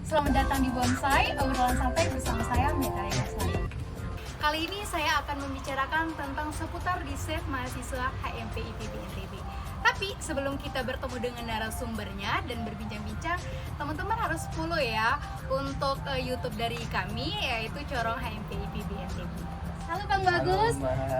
Selamat datang di Bonsai, obrolan santai bersama saya Mega Ekaslari. Kali ini saya akan membicarakan tentang seputar riset mahasiswa HMP IPB NTB. Tapi sebelum kita bertemu dengan narasumbernya dan berbincang-bincang, teman-teman harus follow ya untuk YouTube dari kami, yaitu Corong HMP IPB NTB. Halo Bang Bagus.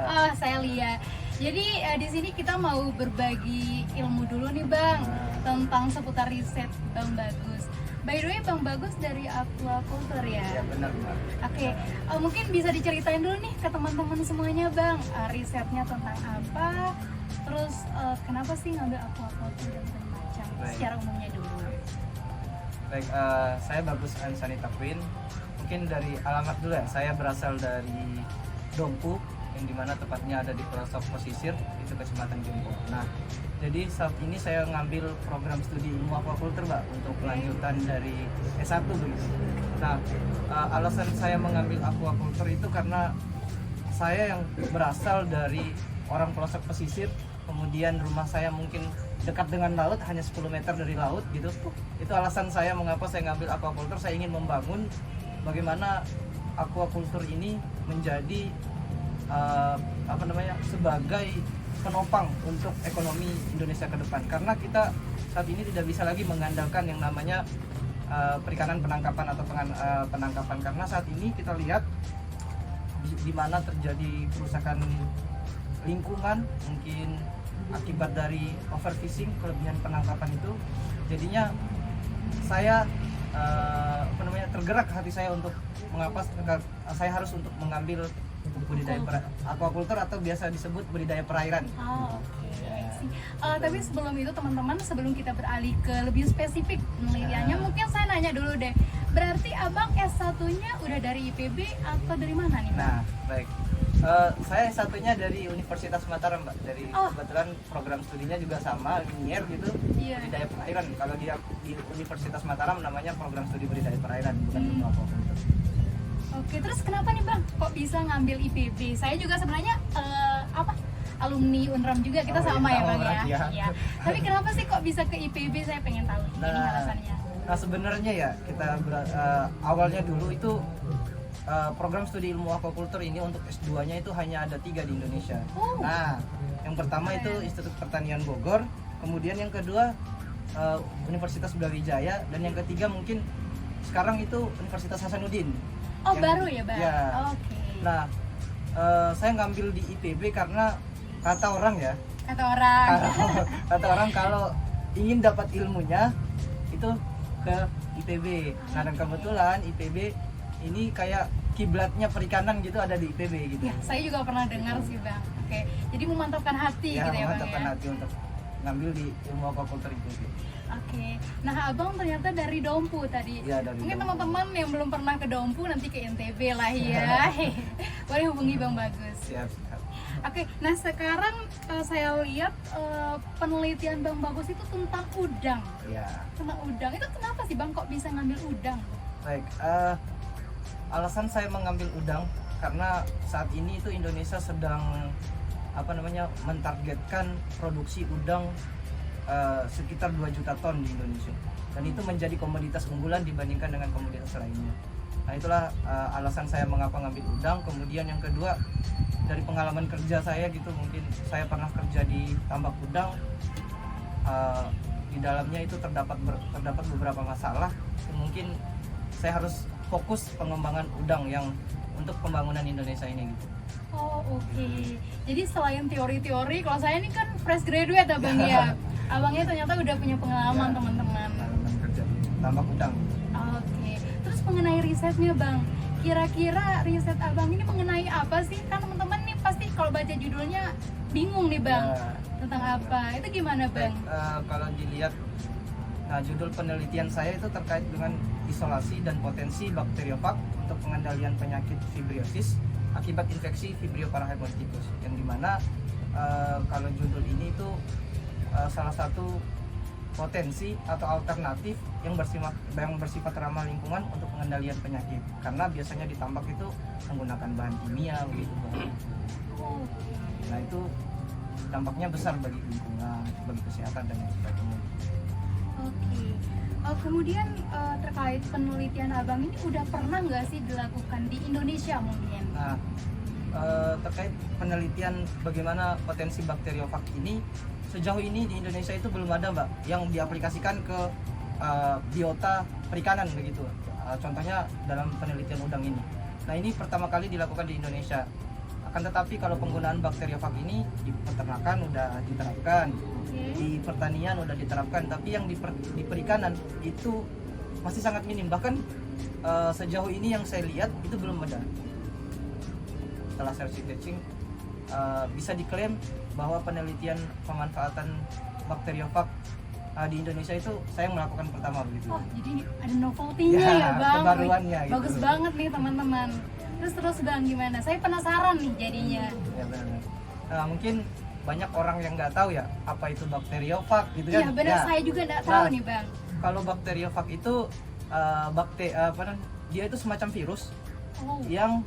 Halo, Saya Lia. Jadi di sini kita mau berbagi ilmu dulu nih Bang tentang seputar riset Bang Bagus. By the way, Bang Bagus dari Aquaculture ya? Ya benar Mbak. Oke, mungkin bisa diceritain dulu nih ke teman-teman semuanya Bang, risetnya tentang apa, terus kenapa sih ngambil aquaculture dan macam secara umumnya dulu. Baik, saya Bagus Ansanita Queen. Mungkin dari alamat dulu ya, saya berasal dari Dompu, yang dimana tepatnya ada di pelosok pesisir, itu Kecamatan Jompo. Nah, jadi saat ini saya ngambil program studi ilmu aquaculture Mbak, untuk lanjutan dari S1 begitu. Nah, alasan saya mengambil aquaculture itu karena saya yang berasal dari orang pelosok pesisir, kemudian rumah saya mungkin dekat dengan laut, hanya 10 meter dari laut gitu. Itu alasan saya mengapa saya ngambil aquaculture. Saya ingin membangun bagaimana aquaculture ini menjadi sebagai penopang untuk ekonomi Indonesia ke depan, karena kita saat ini tidak bisa lagi mengandalkan yang namanya perikanan penangkapan atau penangkapan, karena saat ini kita lihat di mana terjadi kerusakan lingkungan mungkin akibat dari overfishing, kelebihan penangkapan itu. Jadinya saya tergerak hati saya untuk mengapa saya harus untuk mengambil budidaya aquaculture atau biasa disebut budidaya perairan. Tapi sebelum itu teman-teman, sebelum kita beralih ke lebih spesifik penelitiannya, mungkin saya nanya dulu deh. Berarti Abang S1-nya udah dari IPB atau dari mana nih Bang? Nah, baik. Saya S1-nya dari Universitas Mataram Mbak. Dari kebetulan program studinya juga sama, linier gitu. Budidaya perairan. Kalau di Universitas Mataram namanya program studi budidaya perairan, bukan ilmu aquaculture. Oke, terus kenapa nih Bang kok bisa ngambil IPB? Saya juga sebenarnya alumni UNRAM juga, kita sama ya Bang ya. Iya. Tapi kenapa sih kok bisa ke IPB? Saya pengen tahu ini alasannya. Nah, sebenarnya ya kita awalnya dulu itu program studi ilmu aquaculture ini untuk S2-nya itu hanya ada 3 di Indonesia. Nah, yang pertama itu Institut Pertanian Bogor, kemudian yang kedua Universitas Brawijaya, dan yang ketiga mungkin sekarang itu Universitas Hasanuddin. Baru ya Bang? Ya. Oke. Nah, saya ngambil di IPB karena kata orang kalau ingin dapat ilmunya itu ke IPB. Nah, dan kebetulan IPB ini kayak kiblatnya perikanan gitu, ada di IPB gitu. Ya, saya juga pernah dengar sih Bang. Oke, jadi memantapkan hati gitu ya Bang ya? Memantapkan hati untuk ngambil di ilmu aquaculture IPB. Oke, nah Abang ternyata dari Dompu tadi. Ya, dari Mungkin Dompu. teman-teman yang belum pernah ke Dompu nanti ke NTB lah ya. Boleh hubungi Bang Bagus. Siap. Oke, nah sekarang saya lihat penelitian Bang Bagus itu tentang udang. Ya. Tentang udang, itu kenapa sih Bang kok bisa ngambil udang? Baik, alasan saya mengambil udang karena saat ini itu Indonesia sedang mentargetkan produksi udang sekitar 2 juta ton di Indonesia, dan itu menjadi komoditas unggulan dibandingkan dengan komoditas lainnya. Nah, itulah alasan saya mengapa ngambil udang. Kemudian yang kedua, dari pengalaman kerja saya gitu, mungkin saya pernah kerja di tambak udang. Di dalamnya itu terdapat beberapa masalah. Mungkin saya harus fokus pengembangan udang yang untuk pembangunan Indonesia ini gitu. Oke. Jadi selain teori-teori, kalau saya ini kan fresh graduate Abang ya. Abangnya ternyata udah punya pengalaman teman-teman. Kerja tambak udang. Oke. Terus mengenai risetnya Bang, kira-kira riset Abang ini mengenai apa sih? Kan teman-teman nih pasti kalau baca judulnya bingung nih Bang. Tentang apa? Itu gimana Bang? Kalau dilihat, judul penelitian saya itu terkait dengan isolasi dan potensi bakteriofag untuk pengendalian penyakit fibriosis akibat infeksi Vibrio parahemolyticus, yang dimana kalau judul ini itu salah satu potensi atau alternatif yang bersifat ramah lingkungan untuk pengendalian penyakit, karena biasanya di tambak itu menggunakan bahan kimia begitu. Nah, itu dampaknya besar bagi lingkungan, bagi kesehatan dan lain sebagainya. Oke. Kemudian terkait penelitian abang ini udah pernah nggak sih dilakukan di Indonesia mungkin? Nah, terkait penelitian bagaimana potensi bakteriofag ini, sejauh ini di Indonesia itu belum ada Mbak yang diaplikasikan ke biota perikanan begitu. Contohnya dalam penelitian udang ini. Nah, ini pertama kali dilakukan di Indonesia. Akan tetapi kalau penggunaan bakteriofag ini di peternakan udah diterapkan, di pertanian udah diterapkan, tapi yang di perikanan itu masih sangat minim. Bahkan sejauh ini yang saya lihat itu belum ada. Setelah searching searching bisa diklaim bahwa penelitian pemanfaatan bakteriofag di Indonesia itu saya melakukan pertama begitu. Oh, jadi ada novelty-nya ya Bang. Kebaruannya gitu. Bagus banget nih teman-teman. Terus Bang gimana? Saya penasaran nih jadinya. Ya benar. Mungkin banyak orang yang nggak tahu ya apa itu bakteriofag gitu kan. Iya benar, saya juga nggak tahu nih Bang. Kalau bakteriofag itu dia itu semacam virus Oh. yang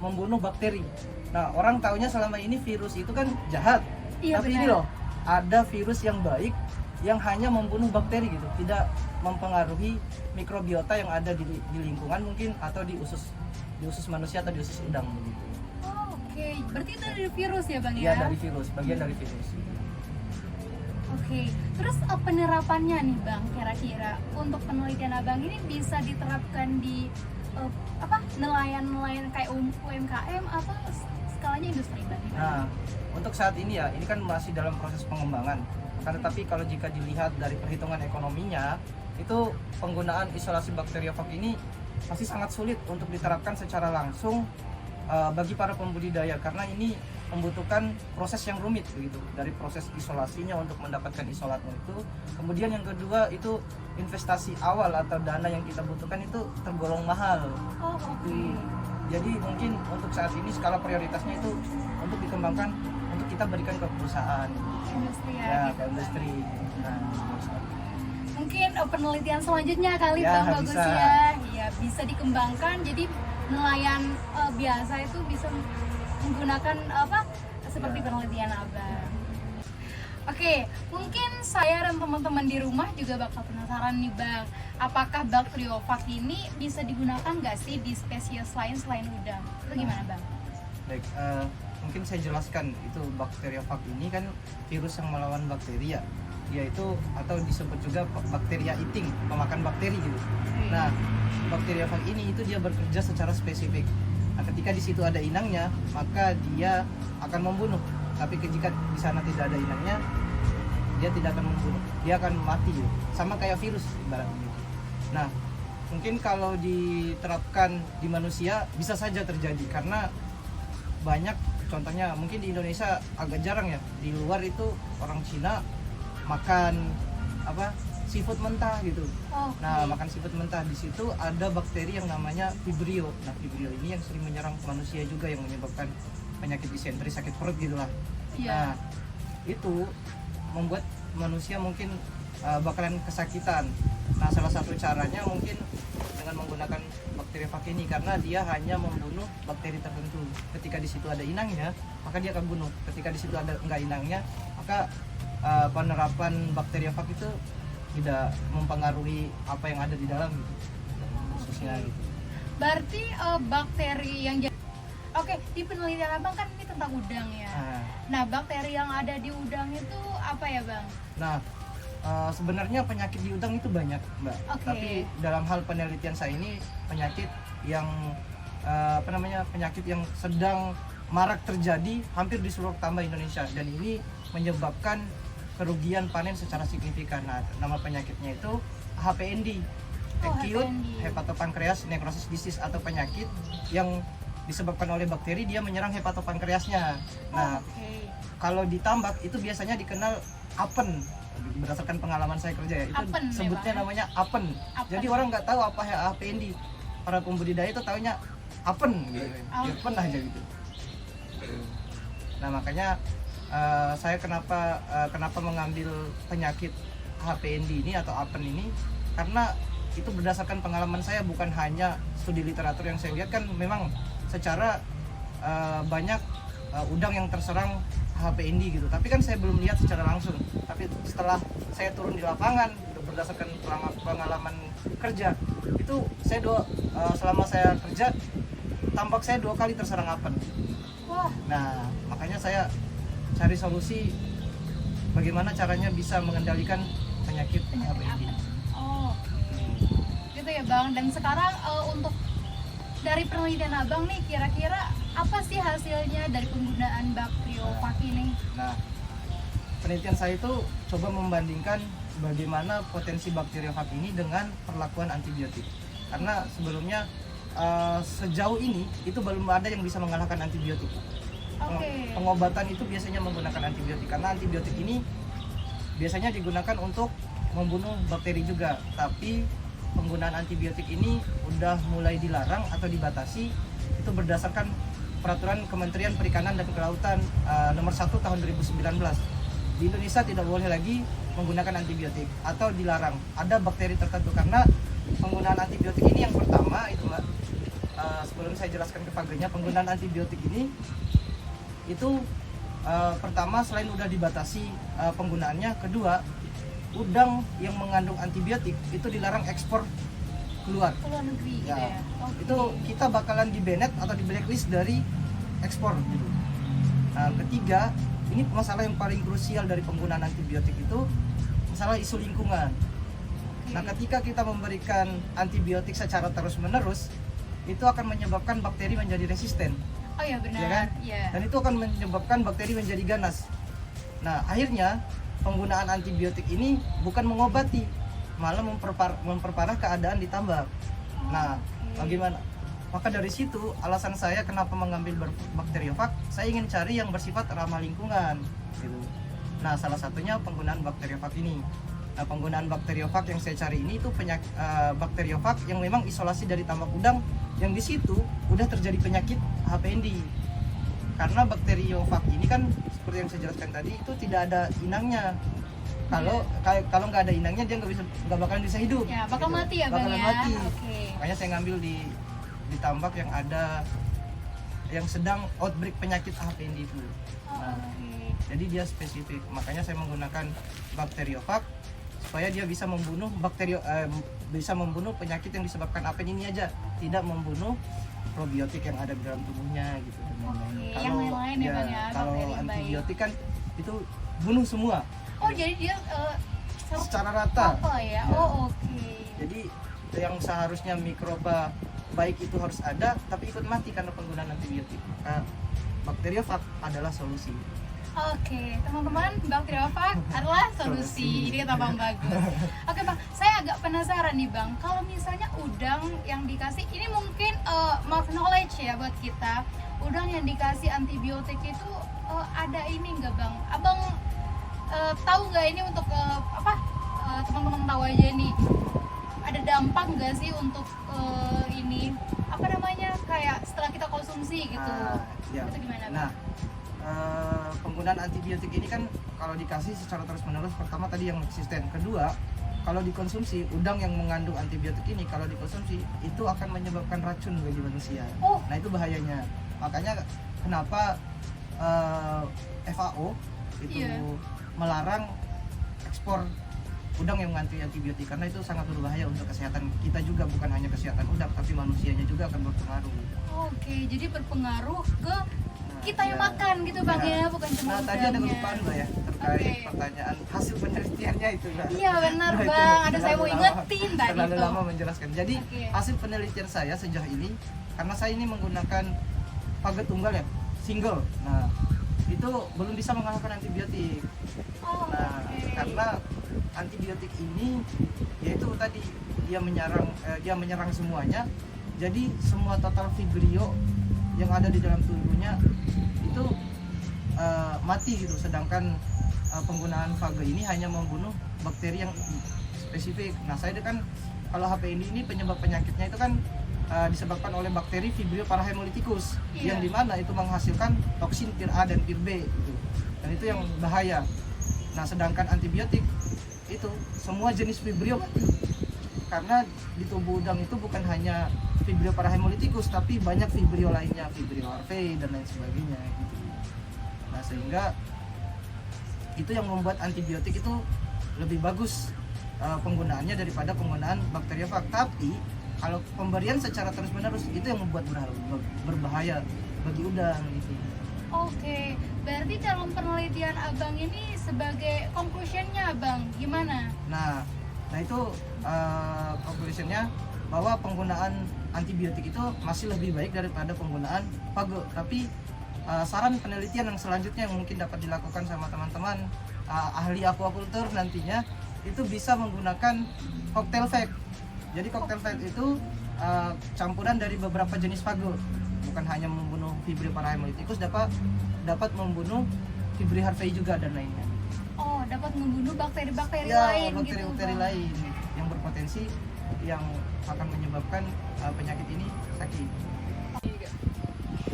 membunuh bakteri. Nah, orang taunya selama ini virus itu kan jahat. Iya, Tapi ini benar. loh, ada virus yang baik yang hanya membunuh bakteri gitu, tidak mempengaruhi mikrobiota yang ada di lingkungan mungkin atau di usus manusia atau di usus udang begitu. Oh, oke. Berarti itu dari virus ya Bang Iya, ya? dari virus, bagian dari virus. Oke. Terus penerapannya nih Bang, kira-kira untuk penelitian Abang ini bisa diterapkan di nelayan-nelayan kayak UMKM atau skalanya industri Bang? Nah, untuk saat ini ya, ini kan masih dalam proses pengembangan. Akan tetapi kalau jika dilihat dari perhitungan ekonominya, itu penggunaan isolasi bakteriofag ini masih sangat sulit untuk diterapkan secara langsung bagi para pembudidaya, karena ini membutuhkan proses yang rumit begitu, dari proses isolasinya untuk mendapatkan isolatnya itu. Kemudian yang kedua itu investasi awal atau dana yang kita butuhkan itu tergolong mahal. Oh, oke. Jadi mungkin untuk saat ini skala prioritasnya itu untuk dikembangkan, untuk kita berikan ke perusahaan, Industri ya, ya gitu, ke Bang. industri. Nah, Mungkin penelitian selanjutnya kali Ya, Bang bagus bisa. ya. Ya, bisa dikembangkan jadi nelayan biasa itu bisa menggunakan seperti Ya. penelitian Abang. Oke, mungkin saya dan teman-teman di rumah juga bakal penasaran nih Bang, apakah bakteriofag ini bisa digunakan nggak sih di spesies lain selain udang? Itu gimana Bang? baik, mungkin saya jelaskan itu bakteriofag ini kan virus yang melawan bakteri ya, yaitu atau disebut juga bakteria eating, pemakan bakteri gitu. Nah, bakteriofag ini itu dia bekerja secara spesifik. Nah, ketika di situ ada inangnya, maka dia akan membunuh. Tapi jika di sana tidak ada inangnya, dia tidak akan membunuh. Dia akan mati gitu. Sama kayak virus ibaratnya. Nah, mungkin kalau diterapkan di manusia bisa saja terjadi karena banyak, contohnya mungkin di Indonesia agak jarang ya. Di luar itu orang Cina makan seafood mentah gitu. Oh, Nah, makan seafood mentah, di situ ada bakteri yang namanya Vibrio. Nah, Vibrio ini yang sering menyerang manusia juga, yang menyebabkan penyakit disenteri, sakit perut gitulah. Iya. Nah, itu membuat manusia mungkin bakalan kesakitan. Nah, salah satu caranya mungkin dengan menggunakan bakteriofag ini, karena dia hanya membunuh bakteri tertentu. Ketika di situ ada inangnya, maka dia akan bunuh. Ketika di situ ada enggak inangnya, maka penerapan bakteriofag itu tidak mempengaruhi apa yang ada di dalam gitu, khususnya gitu. Berarti bakteri yang Oke, di penelitian Abang kan ini tentang udang ya. Nah, bakteri yang ada di udang itu apa ya Bang? Nah, sebenarnya penyakit di udang itu banyak Mbak. Oke. Tapi dalam hal penelitian saya ini penyakit yang penyakit yang sedang marak terjadi hampir di seluruh tambah Indonesia, dan ini menyebabkan kerugian panen secara signifikan. Nah, nama penyakitnya itu HPND, Acute HPND. Hepatopancreas Necrosis Disease, atau penyakit yang disebabkan oleh bakteri, dia menyerang hepatopankreasnya. Nah, Oke. kalau ditambak itu biasanya dikenal apen. Berdasarkan pengalaman saya kerja ya, itu Apen, sebutnya memang. namanya apen. Apen. Jadi orang nggak tahu apa ya HPND. Para pembudidaya itu taunya apen gitu. Oke. Apen aja gitu. Nah, makanya saya kenapa mengambil penyakit HPND ini atau apen ini, karena itu berdasarkan pengalaman saya, bukan hanya studi literatur yang saya lihat. Kan memang secara banyak udang yang terserang HPND gitu, tapi kan saya belum lihat secara langsung. Tapi setelah saya turun di lapangan, berdasarkan pengalaman kerja itu saya selama saya kerja tampak saya 2 kali terserang apel. Wah, Nah makanya saya cari solusi bagaimana caranya bisa mengendalikan penyakit HPND. oh, oke. Gitu ya Bang. Dan sekarang untuk dari penelitian Abang nih, kira-kira apa sih hasilnya dari penggunaan Bacteriovac ini? Nah, penelitian saya itu coba membandingkan bagaimana potensi Bacteriovac ini dengan perlakuan antibiotik. Karena sebelumnya sejauh ini itu belum ada yang bisa mengalahkan antibiotik. Oke. Pengobatan itu biasanya menggunakan antibiotik karena antibiotik ini biasanya digunakan untuk membunuh bakteri juga. Tapi penggunaan antibiotik ini udah mulai dilarang atau dibatasi itu berdasarkan peraturan Kementerian Perikanan dan Kelautan nomor 1 tahun 2019. Di Indonesia tidak boleh lagi menggunakan antibiotik atau dilarang. Ada bakteri tertentu karena penggunaan antibiotik ini yang pertama itu Mbak, sebelum saya jelaskan ke pagernya, penggunaan antibiotik ini itu pertama selain udah dibatasi penggunaannya, kedua udang yang mengandung antibiotik itu dilarang ekspor keluar. Ke luar negeri gitu Ya, ya. Oke. itu kita bakalan di banned atau di blacklist dari ekspor gitu. Nah, ketiga, ini masalah yang paling krusial dari penggunaan antibiotik itu masalah isu lingkungan. Nah, ketika kita memberikan antibiotik secara terus-menerus, itu akan menyebabkan bakteri menjadi resisten, Oh ya benar. ya kan? Iya. Dan itu akan menyebabkan bakteri menjadi ganas. Nah, akhirnya penggunaan antibiotik ini bukan mengobati, malah memperparah keadaan di tambak. Nah, Oke. bagaimana? Maka dari situ alasan saya kenapa mengambil Bacteriovac, saya ingin cari yang bersifat ramah lingkungan gitu. Nah, salah satunya penggunaan Bacteriovac ini. Nah, penggunaan Bacteriovac yang saya cari ini itu Bacteriovac yang memang isolasi dari tambak udang yang di situ udah terjadi penyakit HPND. Karena Bacteriovac ini kan seperti yang saya jelaskan tadi itu tidak ada inangnya. Kalau nggak ada inangnya dia nggak bakalan bisa hidup. Ya, bakal gitu. mati ya Bang Bakalan ya. mati. Oke. Makanya saya ngambil di tambak yang ada yang sedang outbreak penyakit HPND itu. Nah, Oke. jadi dia spesifik. Makanya saya menggunakan Bacteriovac supaya dia bisa membunuh bisa membunuh penyakit yang disebabkan APN ini aja, tidak membunuh probiotik yang ada di dalam tubuhnya gitu. Oke, yang lain-lain ya, Bang ya, Kalau bakteri baik. antibiotik kan itu bunuh semua Oh, jadi dia secara rata. apa ya? Ya. Oh, oke. Jadi yang seharusnya mikroba baik itu harus ada, tapi ikut mati karena penggunaan antibiotik. Nah, Bacteriovac adalah solusi. Oke, teman-teman, Bacteriovac adalah solusi. Ini kata Bang Bagus. Oke Bang, saya agak penasaran nih Bang. Kalau misalnya udang yang dikasih, ini mungkin maaf knowledge ya buat kita. Udang yang dikasih antibiotik itu ada ini nggak Bang? Abang tahu nggak ini untuk teman-teman tahu aja nih. Ada dampak nggak sih untuk ini apa namanya kayak setelah kita konsumsi gitu? Ya. Itu gimana Bang? Nah, penggunaan antibiotik ini kan kalau dikasih secara terus-menerus, pertama tadi yang resisten, kedua kalau dikonsumsi udang yang mengandung antibiotik ini kalau dikonsumsi itu akan menyebabkan racun bagi manusia. Oh. Nah itu bahayanya. Makanya kenapa FAO itu Iya. melarang ekspor udang yang mengandung antibiotik karena itu sangat berbahaya untuk kesehatan kita juga, bukan hanya kesehatan udang tapi manusianya juga akan berpengaruh. Oke, jadi berpengaruh ke kita yang Ya. makan gitu Bang ya, bukan cuma Nah tadi ada udangnya. kelupaan Mbak ya terkait Oke. pertanyaan hasil penelitiannya itu Mbak. Iya benar Nah, itu Bang, ada saya mau terlalu ingetin lama, tadi terlalu tuh. lama menjelaskan. Jadi Oke. hasil penelitian saya sejauh ini karena saya ini menggunakan paget tunggal ya, single. Nah itu belum bisa mengalahkan antibiotik. Oh, Nah oke. karena antibiotik ini yaitu tadi dia menyerang semuanya. Jadi semua total vibrio yang ada di dalam tubuhnya itu mati gitu, sedangkan penggunaan fage ini hanya membunuh bakteri yang spesifik. Nah saya kan kalau HPND ini penyebab penyakitnya itu kan disebabkan oleh bakteri Vibrio parahemolyticus Iya. yang dimana itu menghasilkan toksin tir A dan tir B gitu. Dan itu yang bahaya. Nah sedangkan antibiotik itu semua jenis Vibrio mati karena di tubuh udang itu bukan hanya Vibrio parahemolyticus tapi banyak Vibrio lainnya, Vibrio larvae dan lain sebagainya gitu. Nah sehingga itu yang membuat antibiotik itu lebih bagus penggunaannya daripada penggunaan bakteriofag. Tapi kalau pemberian secara terus-menerus itu yang membuat berbahaya bagi udang gitu. Oke, berarti dalam penelitian abang ini sebagai conclusionnya abang gimana? Nah itu conclusionnya bahwa penggunaan antibiotik itu masih lebih baik daripada penggunaan phage. Tapi saran penelitian yang selanjutnya yang mungkin dapat dilakukan sama teman-teman ahli aquaculture nantinya itu bisa menggunakan cocktail vac. Jadi cocktail vac itu campuran dari beberapa jenis phage, bukan hanya membunuh Vibrio parahemolyticus, dapat membunuh Vibrio harvey juga dan lainnya. Oh, dapat membunuh bakteri-bakteri Ya, lain bakteri-bakteri gitu, Bang. lain yang berpotensi yang akan menyebabkan penyakit ini sakit.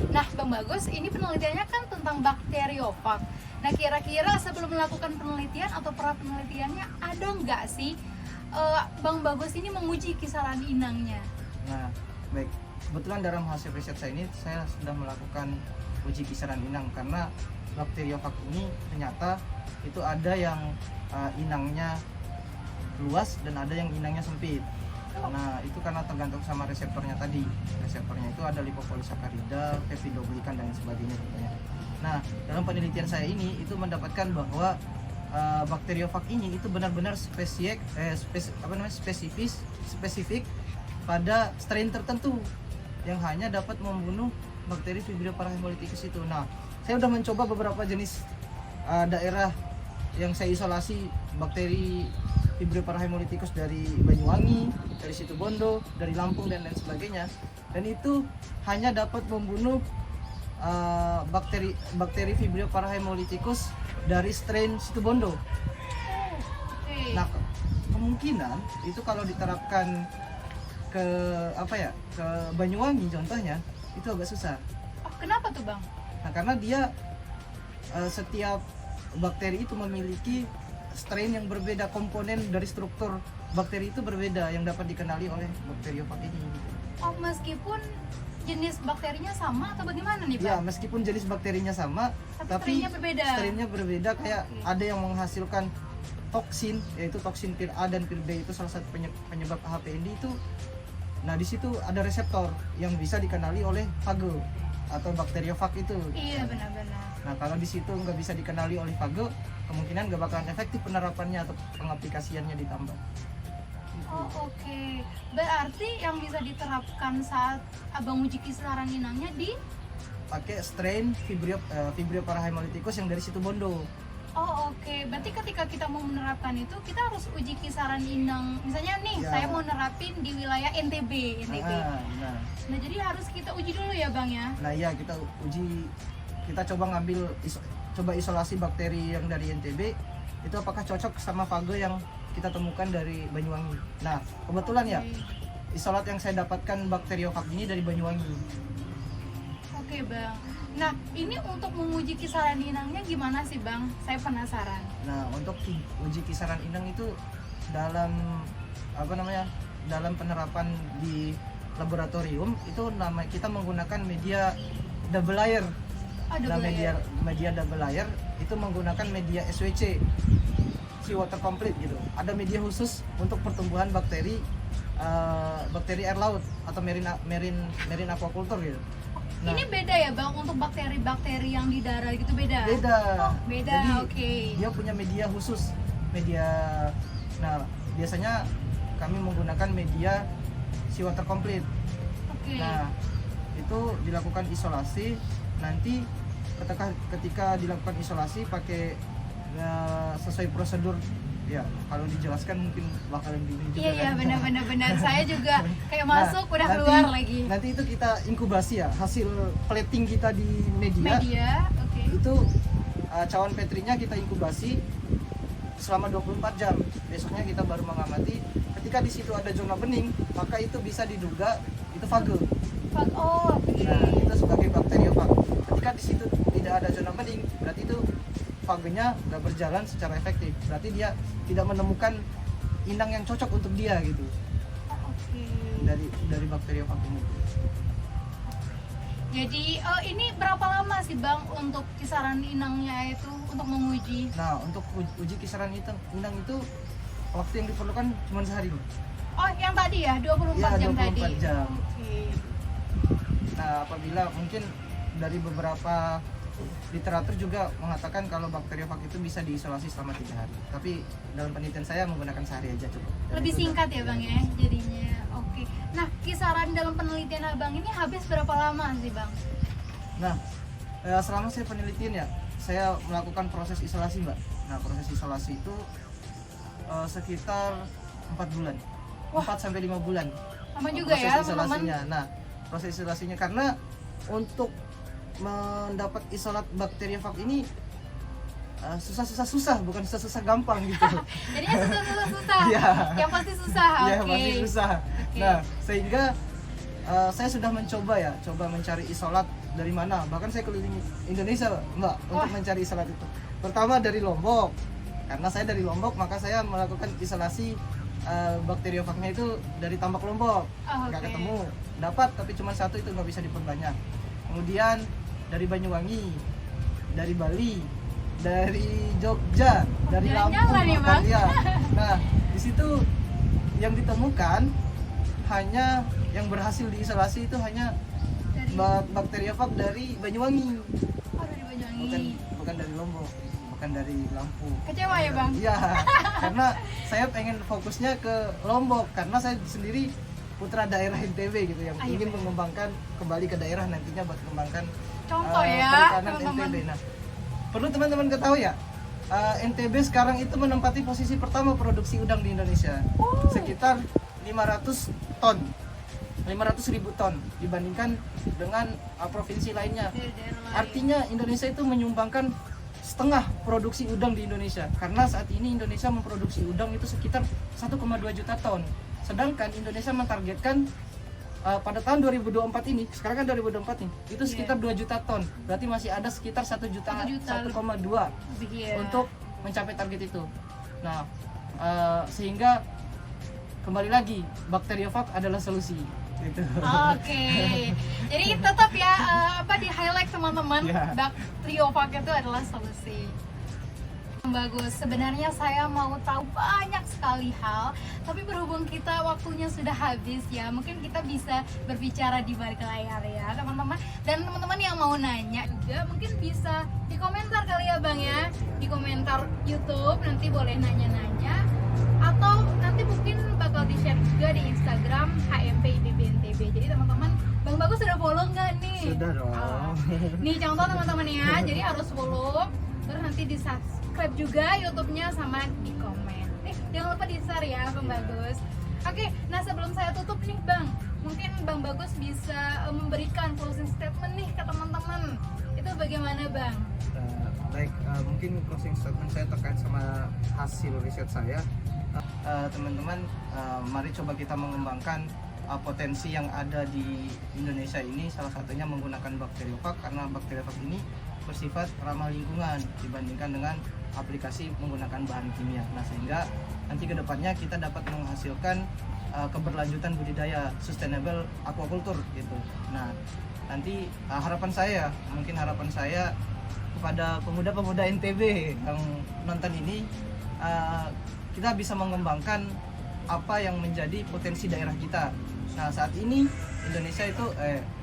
Nah, Bang Bagus, ini penelitiannya kan tentang bakteriofag. Nah, kira-kira sebelum melakukan penelitian atau pra penelitiannya ada nggak sih Bang Bagus ini menguji kisaran inangnya? Nah, baik. Kebetulan dalam hasil riset saya ini saya sudah melakukan uji kisaran inang karena bakteriofag ini ternyata itu ada yang inangnya luas dan ada yang inangnya sempit. Nah, itu karena tergantung sama reseptornya tadi. Reseptornya itu ada lipopolisakarida, peptidoglikan dan sebagainya contohnya. Nah, dalam penelitian saya ini itu mendapatkan bahwa bakteriofag ini itu benar-benar spesifik pada strain tertentu yang hanya dapat membunuh bakteri Vibrio parahemolyticus itu. Nah, saya sudah mencoba beberapa jenis daerah yang saya isolasi bakteri Vibrio parahemolyticus dari Banyuwangi, dari Situbondo, dari Lampung dan lain sebagainya. Dan itu hanya dapat membunuh bakteri Vibrio parahemolyticus dari strain Situbondo. Oke. Nah, kemungkinan itu kalau diterapkan ke ke Banyuwangi contohnya itu agak susah. Oh, kenapa tuh, Bang? Nah, karena dia setiap bakteri itu memiliki strain yang berbeda, komponen dari struktur bakteri itu berbeda yang dapat dikenali oleh bakteriofag ini. Oh, meskipun jenis bakterinya sama atau bagaimana nih, Ya, Bang? meskipun jenis bakterinya sama, tapi strainnya berbeda. strainnya berbeda. Kayak Oke. ada yang menghasilkan toksin, yaitu toksin pir A dan pir B, itu salah satu penyebab HPND itu. Nah, di situ ada reseptor yang bisa dikenali oleh phage atau bakteriofag itu. Iya, benar-benar. Nah, kalau di situ nggak bisa dikenali oleh phage, kemungkinan nggak bakalan efektif penerapannya atau pengaplikasiannya ditambah. Oh, oke. Berarti yang bisa diterapkan saat abang uji kisaran inangnya di Pakai strain Vibrio parahemolyticus yang dari Situbondo. Oh, oke. Berarti ketika kita mau menerapkan itu, kita harus uji kisaran inang. Misalnya nih, Ya. saya mau nerapin di wilayah NTB. Nah, jadi harus kita uji dulu ya, Bang ya. Nah, iya, kita uji, kita coba ngambil isolasi bakteri yang dari NTB itu apakah cocok sama phage yang kita temukan dari Banyuwangi. Nah, kebetulan ya Oke. isolat yang saya dapatkan bakteriofag ini dari Banyuwangi. Oke, Bang. Nah, ini untuk menguji kisaran inangnya gimana sih, Bang? Saya penasaran. Nah, untuk uji kisaran inang itu dalam dalam penerapan di laboratorium itu kita menggunakan media double layer. Oh, Nah, double layer. media double layer itu menggunakan media SWC, Seawater Complete gitu. Ada media khusus untuk pertumbuhan bakteri air laut atau marine aquaculture gitu. Nah, Ini beda ya, Bang, untuk bakteri-bakteri yang di darat gitu beda? beda. Oh, beda, Jadi oke. dia punya media khusus, Nah, biasanya kami menggunakan media Seawater Complete. Oke. Nah, itu dilakukan isolasi. Nanti ketika dilakukan isolasi pakai sesuai prosedur, ya kalau dijelaskan mungkin bakalan bingung juga. Iya, kan? benar. Saya juga kayak Nah, masuk udah nanti- keluar lagi. Nanti itu kita inkubasi ya, hasil plating kita di media. Oke. Itu cawan petrinya kita inkubasi selama 24 jam. Besoknya kita baru mengamati. Ketika di situ ada zona bening, maka itu bisa diduga itu phage. Oh, oke. Nah, itu sebagai bakteriofag. Ketika di situ tidak ada zona bening, berarti itu phagenya nggak berjalan secara efektif. Berarti dia tidak menemukan inang yang cocok untuk dia gitu. Oke. Dari bakteriofag ini. Jadi ini berapa lama sih, Bang, untuk kisaran inangnya itu untuk menguji? Nah, untuk uji kisaran inang itu waktu yang diperlukan cuma sehari. Oh, yang tadi ya, 24 Ya, jam 24 tadi. jam. Oke. Nah, apabila mungkin dari beberapa literatur juga mengatakan kalau bakteriofag itu bisa diisolasi selama 3 hari. Tapi dalam penelitian saya menggunakan sehari aja cukup. Dan Lebih itu singkat ya Bang ya jadinya. Oke. Nah, kisaran dalam penelitian Abang ini habis berapa lama sih Bang? Nah, selama saya penelitian ya, saya melakukan proses isolasi Mbak. Nah, proses isolasi itu sekitar 4 bulan. Wah. 4 sampai 5 bulan. Lama juga Proses ya teman-teman. isolasinya. Nah, proses isolasinya karena untuk mendapat isolat bakteriofag ini susah, bukan susah gampang gitu. Jadinya susah. Iya. Yang pasti susah. Ya, Oke. masih susah. Oke. Nah, sehingga saya sudah coba mencari isolat dari mana. Bahkan saya keliling Indonesia, Mbak, untuk Wah. mencari isolat itu. Pertama dari Lombok. Karena saya dari Lombok, maka saya melakukan isolasi bakteriofagnya itu dari Tambak Lombok. Oh, Nggak oke. ketemu. Dapat, tapi cuma satu, itu nggak bisa diperbanyak. Kemudian dari Banyuwangi, dari Bali, dari Jogja, dari Lampung, Jalan-jalan ya, bahkan, Bang? ya. Nah, di situ yang ditemukan hanya yang berhasil diisolasi itu hanya Dari bakteriofag dari Banyuwangi, Oh, dari Banyuwangi. bukan dari Lombok, bukan dari Lampung. Kecewa ya Bang? Iya, karena saya pengen fokusnya ke Lombok karena saya sendiri putra daerah NTB gitu yang Ah, iya, ingin benar. mengembangkan kembali ke daerah nantinya buat mengembangkan Contoh ya, perikanan teman-teman. NTB. Nah, perlu teman-teman ketahui ya, NTB sekarang itu menempati posisi pertama produksi udang di Indonesia, sekitar 500 ton. 500.000 ton dibandingkan dengan provinsi lainnya. Daerah-daerah lain. Artinya Indonesia itu menyumbangkan setengah produksi udang di Indonesia, karena saat ini Indonesia memproduksi udang itu sekitar 1,2 juta ton. Sedangkan Indonesia mentargetkan pada tahun 2024 ini, sekarang kan 2024 nih, itu sekitar 2 juta ton. Berarti masih ada sekitar 1 juta, 1,2 Iya. untuk mencapai target itu. Nah, sehingga kembali lagi bakteriofag adalah solusi. Gitu. Oke, jadi tetap ya di highlight teman-teman, Ya. bakteriofag itu adalah solusi. Bagus, sebenarnya saya mau tahu banyak sekali hal, tapi berhubung kita waktunya sudah habis ya, mungkin kita bisa berbicara di balik layar ya teman-teman. Dan teman-teman yang mau nanya juga mungkin bisa di komentar kali ya Bang ya, di komentar YouTube nanti boleh nanya-nanya, atau nanti mungkin bakal di-share juga di Instagram HMP IPB NTB. Jadi teman-teman, Bang Bagus sudah follow nggak nih? Sudah dong. Nih contoh teman-teman ya, jadi harus follow, terus nanti di subscribe juga YouTube-nya sama di komen. Jangan lupa di-share ya Bang Bagus. Oke, nah sebelum saya tutup nih Bang, mungkin Bang Bagus bisa memberikan closing statement nih ke teman-teman. Itu bagaimana Bang? Baik, mungkin closing statement saya terkait sama hasil riset saya. Teman-teman, mari coba kita mengembangkan potensi yang ada di Indonesia ini, salah satunya menggunakan bakteriofag, karena bakteriofag ini bersifat ramah lingkungan dibandingkan dengan aplikasi menggunakan bahan kimia. Nah, sehingga nanti ke depannya kita dapat menghasilkan keberlanjutan budidaya sustainable aquaculture gitu. Nah, nanti harapan saya kepada pemuda-pemuda NTB yang nonton ini, kita bisa mengembangkan apa yang menjadi potensi daerah kita. Nah, saat ini Indonesia itu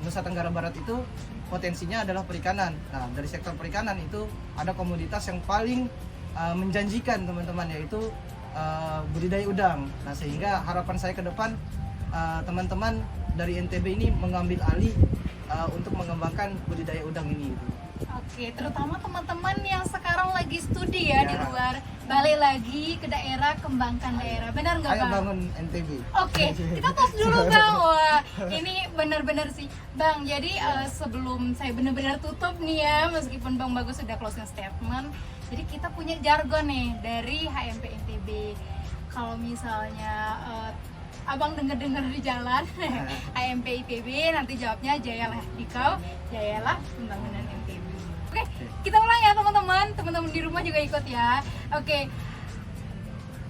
Nusa Tenggara Barat itu potensinya adalah perikanan. Nah, dari sektor perikanan itu ada komoditas yang paling menjanjikan teman-teman, yaitu budidaya udang. Nah, sehingga harapan saya ke depan teman-teman dari NTB ini mengambil alih untuk mengembangkan budidaya udang ini gitu. Oke, terutama teman-teman yang sekarang lagi studi ya di Ya. luar, balik lagi ke daerah, kembangkan daerah. Benar nggak Ayo Bang? bangun NTB. Oke, kita tos dulu Bang. Wah, ini benar-benar sih Bang. Jadi sebelum saya benar-benar tutup nih ya, meskipun Bang Bagus sudah closing statement, jadi kita punya jargon nih dari HMP NTB. Kalau misalnya Abang denger-denger di jalan HMP IPB, nanti jawabnya jayalah dikau, jayalah pembangunan NTB. Oke, kita ulang ya teman-teman di rumah juga ikut ya. Oke,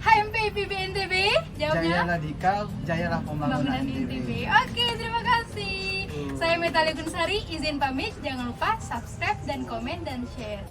HMP IPB NTB, jawabnya Jayalah dikau, jayalah pembangunan NTB. Oke, terima kasih. Saya Metali Gunsari, izin pamit. Jangan lupa subscribe dan komen dan share.